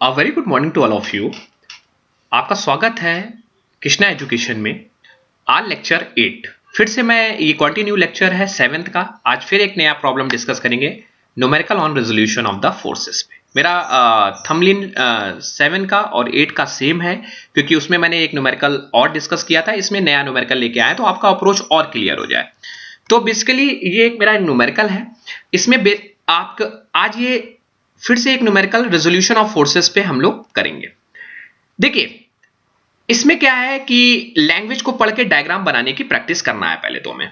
Very good morning to all of you. आपका स्वागत है कृष्णा एजुकेशन में। आज लेक्चर 8 फिर से मैं ये कंटिन्यू लेक्चर है 7th का। आज फिर एक नया प्रॉब्लम डिस्कस करेंगे numerical on resolution of the forces पे। मेरा थंबनेल 7 का और 8 का सेम है क्योंकि उसमें मैंने एक न्यूमेरिकल और डिस्कस किया था। इसमें नया न्यूमेरिकल लेके आया तो आपका अप्रोच और क्लियर हो जाए। तो बेसिकली ये एक मेरा न्यूमेरिकल है। इसमें आप आज ये फिर से एक न्यूमेरिकल रेजोल्यूशन ऑफ फोर्सेस पे हम लोग करेंगे। देखिए इसमें क्या है कि लैंग्वेज को पढ़ के डायग्राम बनाने की प्रैक्टिस करना है पहले तो हमें।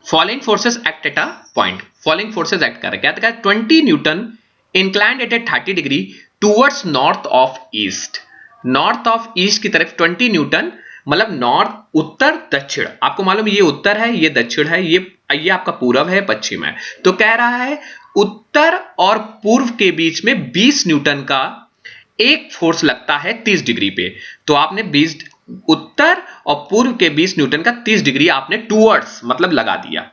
Following forces act at a point. Following forces act कर क्या है 20 Newton inclined eight A 30 degree towards north of east. North of east की तरफ 20 न्यूटन मतलब नॉर्थ उत्तर दक्षिण। आपको मालूम ये उत्तर है ये दक्षिण है ये आपका पूरब है पश्चिम है। तो कह रहा है उत्तर और पूर्व के बीच में 20 न्यूटन का एक फोर्स लगता है 30 डिग्री पे। तो आपने 20 उत्तर और पूर्व के 20 न्यूटन का 30 डिग्री आपने टूवर्ड्स मतलब लगा दिया।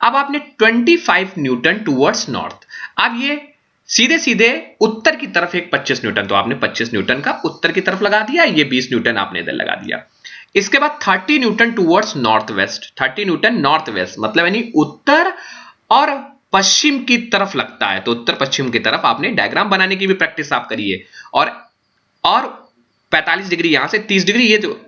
अब आपने 25 न्यूटन टूवर्ड्स नॉर्थ। अब ये सीधे सीधे उत्तर की तरफ एक 25 न्यूटन, तो आपने 25 न्यूटन का उत्तर की तरफ लगा दिया। ये 20 न्यूटन आपने इधर लगा दिया। इसके बाद 30 Newton towards north west. 30 Newton north west मतलब यानी उत्तर और पश्चिम की तरफ लगता है। तो उत्तर पश्चिम की तरफ आपने डायग्राम बनाने की भी प्रैक्टिस आप करिए। और 45 डिग्री यहां से 30 डिग्री ये जो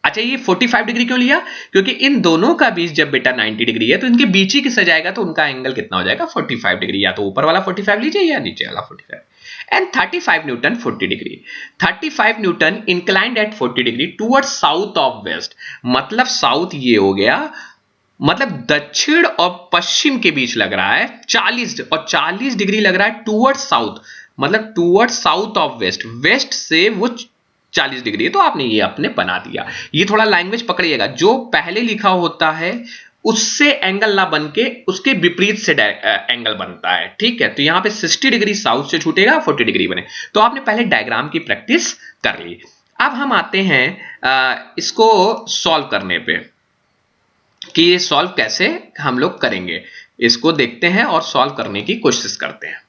अच्छा ये 45 डिग्री क्यों लिया क्योंकि इन दोनों का बीच जब बेटा 90 डिग्री है तो इनके बीच ही किससे जाएगा तो उनका एंगल कितना हो जाएगा 45 डिग्री। या तो ऊपर वाला 45 लीजिए या नीचे वाला 45। And 35 newton 40 degree. 35 newton inclined at 40 degree towards south of west. मतलब साउथ ये हो गया मतलब दक्षिण और पश्चिम के बीच लग रहा है 40 और 40 डिग्री लग रहा है टूवर्ड्स साउथ मतलब towards south of west. West से वो 40 डिग्री है। तो आपने ये अपने बना दिया। ये थोड़ा लैंग्वेज पकड़िएगा जो पहले लिखा होता है उससे एंगल ना बन के उसके विपरीत से एंगल बनता है। ठीक है तो यहां पे 60 डिग्री साउथ से छूटेगा 40 डिग्री बने। तो आपने पहले डायग्राम की प्रैक्टिस कर ली। अब हम आते हैं इसको सॉल्व करने पे कि ये सॉल्व कैसे हम लोग करेंगे। इसको देखते हैं और सॉल्व करने की कोशिश करते हैं।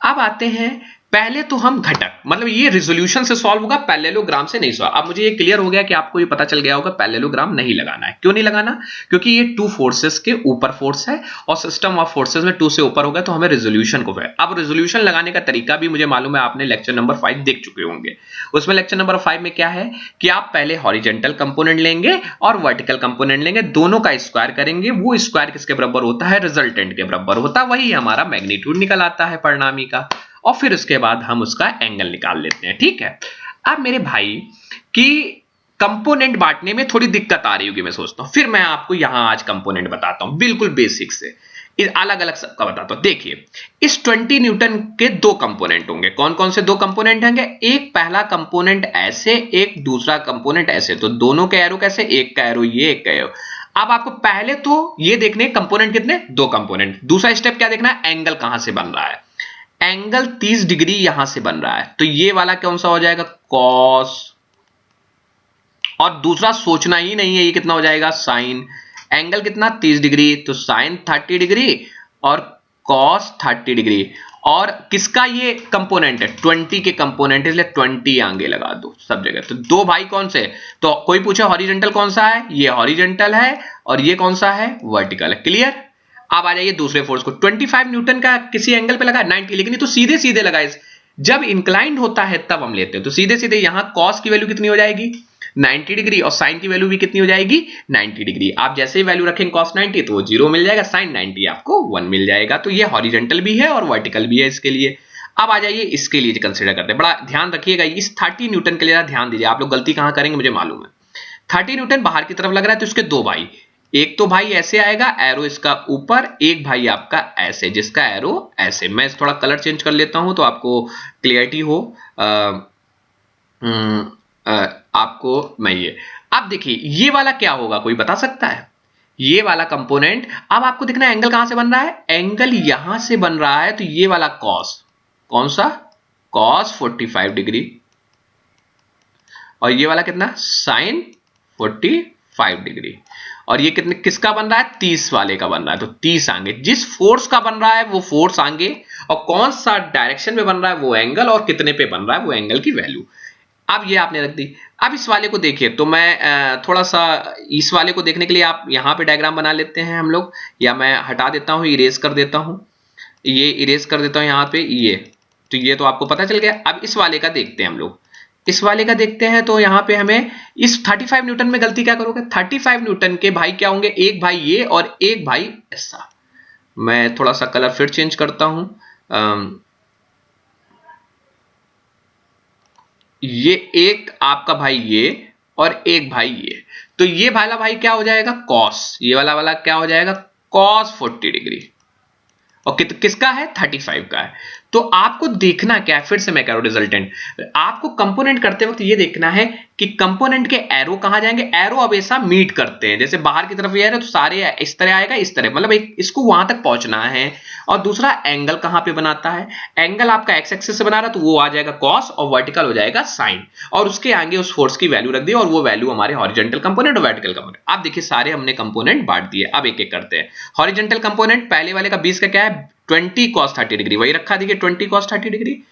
अब आते हैं पहले तो हम घटक मतलब ये रिजोल्यूशन से सॉल्व होगा पैरेललोग्राम से नहीं सॉल्व। अब मुझे ये क्लियर हो गया कि आपको ये पता चल गया होगा पैरेललोग्राम नहीं लगाना है। क्यों नहीं लगाना क्योंकि ये टू फोर्सेस के ऊपर फोर्स है और सिस्टम ऑफ फोर्सेस में 2 से ऊपर होगा तो हमें रिजोल्यूशन को है। अब रिजोल्यूशन लगाने का तरीका भी मुझे मालूम है आपने लेक्चर नंबर 5 देख चुके होंगे। उसमें लेक्चर नंबर 5 में क्या है कि आप पहले हॉरिजेंटल कंपोनेंट लेंगे और वर्टिकल कंपोनेंट लेंगे दोनों का स्क्वायर करेंगे। वो स्क्वायर किसके बराबर होता है रिजल्टेंट के बराबर होता है। वही हमारा मैग्नीट्यूड निकल आता है परिणामी का और फिर उसके बाद हम उसका एंगल निकाल लेते हैं। ठीक है अब मेरे भाई कि कंपोनेंट बांटने में थोड़ी दिक्कत आ रही होगी मैं सोचता हूं। फिर मैं आपको यहां आज कंपोनेंट बताता हूं बिल्कुल बेसिक से अलग अलग सबका बताता हूं। देखिए इस 20 न्यूटन के दो कंपोनेंट होंगे। कौन कौन से दो कंपोनेंट होंगे एक पहला कंपोनेंट ऐसे एक दूसरा कंपोनेंट ऐसे। तो दोनों के एरो कैसे एक का एरो ये एक का एरो। अब आपको पहले तो ये देखने कंपोनेंट कितने दो कंपोनेंट। दूसरा स्टेप क्या देखना है एंगल कहां से बन रहा है। एंगल 30 डिग्री यहां से बन रहा है तो ये वाला कौन सा हो जाएगा कॉस। और दूसरा सोचना ही नहीं है ये कितना हो जाएगा साइन। एंगल कितना 30 डिग्री तो साइन 30 डिग्री और कॉस 30 डिग्री। और किसका ये कंपोनेंट है 20 के कंपोनेंट इसलिए 20 आगे लगा दो सब जगह। तो दो भाई कौन से तो कोई पूछे हॉरिजेंटल कौन सा है ये हॉरिजेंटल है और ये कौन सा है वर्टिकल है। क्लियर। अब आ जाइए दूसरे फोर्स को 25 न्यूटन का किसी एंगल पे लगा 90 लेकिन ये तो सीधे सीधे लगा। जब इंक्लाइंड होता है तब हम लेते हैं तो सीधे सीधे यहां कॉस की वैल्यू कितनी हो जाएगी 90 डिग्री और साइन की वैल्यू भी कितनी हो जाएगी 90 डिग्री। आप जैसे ही वैल्यू रखेंगे cos 90 तो वो 0 मिल जाएगा साइन 90 आपको 1 मिल जाएगा। तो ये हॉरिजेंटल भी है और वर्टिकल भी है इसके लिए। अब आ जाइए इसके लिए कंसीडर करते हैं। बड़ा ध्यान रखिएगा इस 30 न्यूटन के लिए ध्यान दीजिए। आप लोग गलती कहां करेंगे मुझे मालूम है। 30 न्यूटन बाहर की तरफ लग रहा है तो इसके दो भाई एक तो भाई ऐसे आएगा एरो इसका ऊपर एक भाई आपका ऐसे जिसका एरो ऐसे। मैं थोड़ा कलर चेंज कर लेता हूं तो आपको क्लियरिटी हो आपको मैं ये अब देखिए ये वाला क्या होगा कोई बता सकता है। ये वाला कंपोनेंट अब आपको देखना एंगल कहां से बन रहा है एंगल यहां से बन रहा है। तो ये वाला कॉस कौन सा कॉस 45 डिग्री और ये वाला कितना साइन 45 डिग्री। और ये कितने किसका बन रहा है, 30 वाले का बन रहा है, तो 30 आगे जिस फोर्स का बन रहा है वो फोर्स आगे, और कौन सा डायरेक्शन में बन रहा है वो एंगल, और कितने पे बन रहा है वो एंगल की वैल्यू। अब ये आपने रख दी। अब इस वाले को देखिए, तो मैं थोड़ा सा इस वाले को देखने के लिए आप यहां पे डायग्राम बना लेते हैं हम लोग, या मैं हटा देता हूं, इरेज कर देता हूं, ये इरेज कर देता हूं यहां पे ये, तो ये तो आपको पता चल गया। अब इस वाले का देखते हैं हम लोग, इस वाले का देखते हैं, तो यहां पे हमें इस 35 न्यूटन में गलती क्या करोगे, 35 न्यूटन के भाई क्या होंगे, एक भाई ये और एक भाई ऐसा। मैं थोड़ा सा कलर फिर चेंज करता हूं, ये एक आपका भाई ये और एक भाई ये, तो ये वाला भाई क्या हो जाएगा, कॉस, ये वाला वाला क्या हो जाएगा, कॉस 40 डिग्री, और किसका है, 35 का है। तो आपको देखना क्या है, फिर से मैं कह रहा हूं रिजल्टेंट, आपको कंपोनेंट करते वक्त ये देखना है कि कंपोनेंट के एरो कहां जाएंगे, एरो अब ऐसा मीट करते हैं, जैसे बाहर की तरफ ये है तो सारे इस तरह आएगा, इस तरह, मतलब एक इसको वहां तक पहुंचना है। और दूसरा एंगल कहां पे बनाता है, एंगल आपका एक्स एक्सिस से बना रहा है तो वो आ जाएगा कॉस, और वर्टिकल हो जाएगा साइन, और उसके आगे उस फोर्स की वैल्यू रख दी, और वो वैल्यू हमारे हॉरिजॉन्टल कंपोनेंट और वर्टिकल कंपोनेंट। आप देखिए सारे हमने कंपोनेंट बांट दिए, अब एक एक करते हैं। हॉरिजॉन्टल कंपोनेंट पहले वाले का 20 का क्या है, 20 cos 30 डिग्री, वही रखा, देखिए 20 cos 30 डिग्री।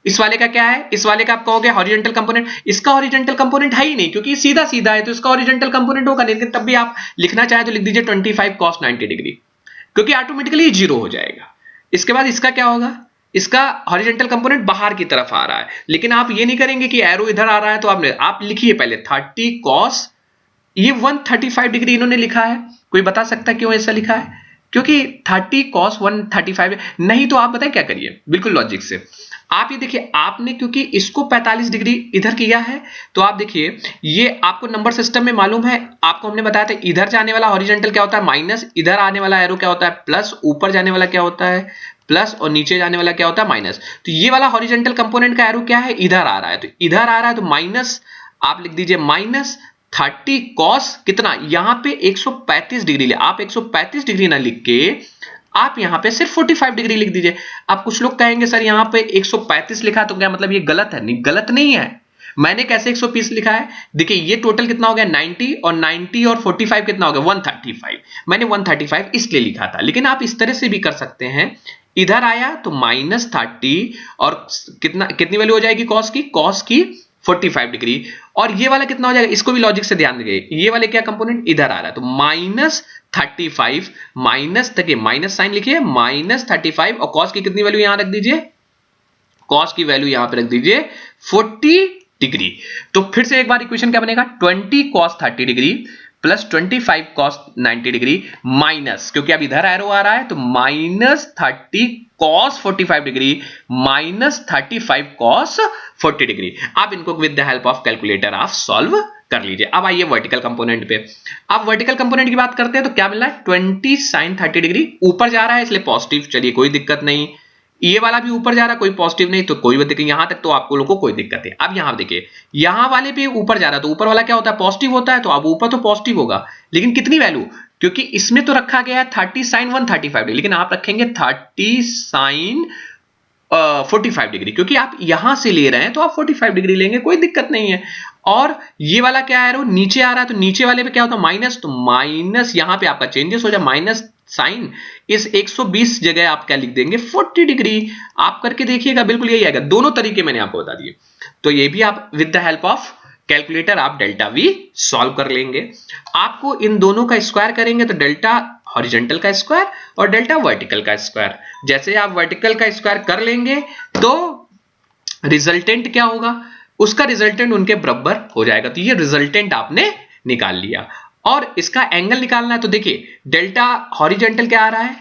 इस वाले का क्या है, इस वाले का आप कहोगे हॉरिजॉन्टल कंपोनेंट, इसका हॉरिजॉन्टल कंपोनेंट है ही नहीं क्योंकि सीधा सीधा है, तो इसका हॉरिजॉन्टल कंपोनेंट होगा नहीं, लेकिन तब भी आप लिखना चाहे तो लिख दीजिए 25 cos 90 डिग्री, क्योंकि ऑटोमेटिकली जीरो हो जाएगा। इसके बाद इसका क्या होगा, इसका हॉरिजॉन्टल कंपोनेंट बाहर की तरफ आ रहा है, लेकिन आप ये नहीं करेंगे कि एरो इधर आ रहा है, तो आप लिखिए पहले 30 cos, ये 135 डिग्री इन्होंने लिखा है, कोई बता सकता है क्यों ऐसा लिखा है, क्योंकि 30 cos 135 नहीं, तो आप बताएं क्या करिए, बिल्कुल लॉजिक से आप ये देखिए, आपने क्योंकि इसको 45 डिग्री इधर किया है, तो आप देखिए ये आपको नंबर सिस्टम में मालूम है, आपको हमने बताया था इधर जाने वाला हॉरिजॉन्टल क्या होता है माइनस, इधर आने वाला एरो क्या होता है प्लस, ऊपर जाने वाला क्या होता है प्लस, और नीचे जाने वाला क्या होता है माइनस। तो ये वाला हॉरिजॉन्टल कंपोनेंट का एरो क्या है, इधर आ रहा है, तो इधर आ रहा है तो माइनस, आप लिख दीजिए माइनस 30 cos कितना, यहां पे 135 डिग्री ले, आप 135 डिग्री ना लिख के आप यहां पे सिर्फ 45 डिग्री लिख दीजिए। अब कुछ लोग कहेंगे सर यहां पे 135 लिखा तो क्या मतलब ये गलत है, नहीं गलत नहीं है, मैंने कैसे 120 लिखा है, देखिए ये टोटल कितना हो गया 90, और 90 और 45 कितना हो गया 135, मैंने 135 इसलिए लिखा था, लेकिन आप इस तरह से भी कर सकते हैं, इधर आया तो -30 और कितनी वैल्यू हो जाएगी कॉस की 45 डिग्री, और ये वाला कितना हो जाएगा, इसको भी लॉजिक से ध्यान दीजिए, ये वाले क्या कंपोनेंट इधर आ रहा है तो -35 माइनस, देखिए माइनस साइन लिखिए -35, और कॉस की कितनी वैल्यू यहां रख दीजिए, कॉस की वैल्यू यहां पे रख दीजिए 40 डिग्री। तो फिर से एक बार इक्वेशन क्या बनेगा, 20 cos 30 degree plus 25 cos 90 degree minus, क्योंकि अब इधर एरो आ रहा है तो -30 cos 45 degree minus 35 cos 40 degree. आप इनको with the help of calculator आप सॉल्व कर लीजिए। अब आइए वर्टिकल कंपोनेंट पे, अब वर्टिकल कंपोनेंट की बात करते हैं तो क्या मिल रहा है 20 sin 30 डिग्री, ऊपर जा रहा है इसलिए पॉजिटिव, चलिए कोई दिक्कत नहीं, ये वाला भी ऊपर जा रहा है कोई पॉजिटिव नहीं, तो कोई दिक्कत, यहां तक तो आपको लोगों को कोई दिक्कत है। अब यहां देखिए यहां वाले भी ऊपर जा रहा है तो ऊपर वाला क्या होता है पॉजिटिव होता है, तो अब ऊपर तो पॉजिटिव होगा, लेकिन कितनी वैल्यू, क्योंकि इसमें तो रखा गया है 30 sin 135 डिग्री, लेकिन आप रखेंगे 30 sin 45 डिग्री, क्योंकि आप यहां से ले रहे हैं तो आप 45 डिग्री लेंगे, कोई दिक्कत नहीं है। और ये वाला क्या है, नीचे आ रहा है तो नीचे वाले पे क्या होता है माइनस, तो माइनस यहां पे आपका चेंजेस हो जाए, माइनस साइन इस 120 जगह आप क्या लिख देंगे 40 डिग्री। आप करके देखिएगा बिल्कुल यही आएगा, दोनों तरीके मैंने आपको बता दिए, तो ये भी आप with the help of calculator आप डेल्टा वी सॉल्व कर लेंगे। आपको इन दोनों का स्क्वायर करेंगे तो डेल्टा हॉरिजॉन्टल का स्क्वायर और डेल्टा वर्टिकल का स्क्वायर, जैसे आप वर्टिकल का स्क्वायर कर लेंगे तो रिजल्टेंट क्या होगा, उसका रिजल्टेंट उनके बराबर हो जाएगा, तो ये रिजल्टेंट आपने निकाल लिया। और इसका एंगल निकालना है तो देखिए डेल्टा हॉरिजॉन्टल क्या आ रहा है,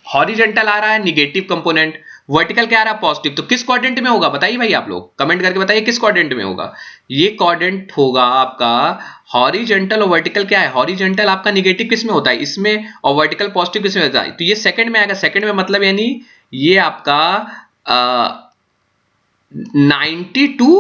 हॉरिजॉन्टल आ रहा है निगेटिव कंपोनेंट, वर्टिकल क्या आ रहा है पॉजिटिव, तो किस क्वाड्रेंट में होगा बताइए भाई, आप लोग कमेंट करके बताइए किस क्वाड्रेंट में होगा। ये क्वाड्रेंट होगा आपका हॉरिजॉन्टल, और वर्टिकल क्या है, हॉरिजॉन्टल आपका निगेटिव किस में होता है इसमें, और वर्टिकल पॉजिटिव किस में होता है, तो ये सेकंड में आएगा, सेकंड में मतलब यानी ये आपका 90 टू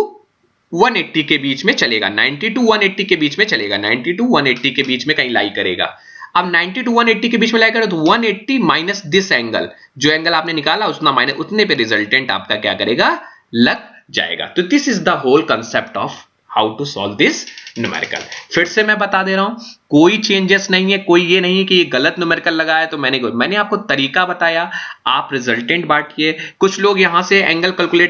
180 के बीच में चलेगा, 90 टू 180 के बीच में चलेगा, 90 टू 180 के बीच में कहीं लाई करेगा। अब 90 टू 180 के बीच में लाई करेगा तो 180 माइनस दिस एंगल, जो एंगल आपने निकाला उतना माइनस, उतने पे रिजल्टेंट आपका क्या करेगा लग जाएगा। तो this is the whole concept of how to solve this numerical. फिर से मैं बता दे रहा हूं, कोई चेंजेस नहीं है, कोई ये नहीं है कि ये गलत न्यूमेरिकल लगाया तो मैंने आपको तरीका बताया, आप रिजल्टेंट बांटिए। कुछ लोग यहां से एंगल कैलकुलेट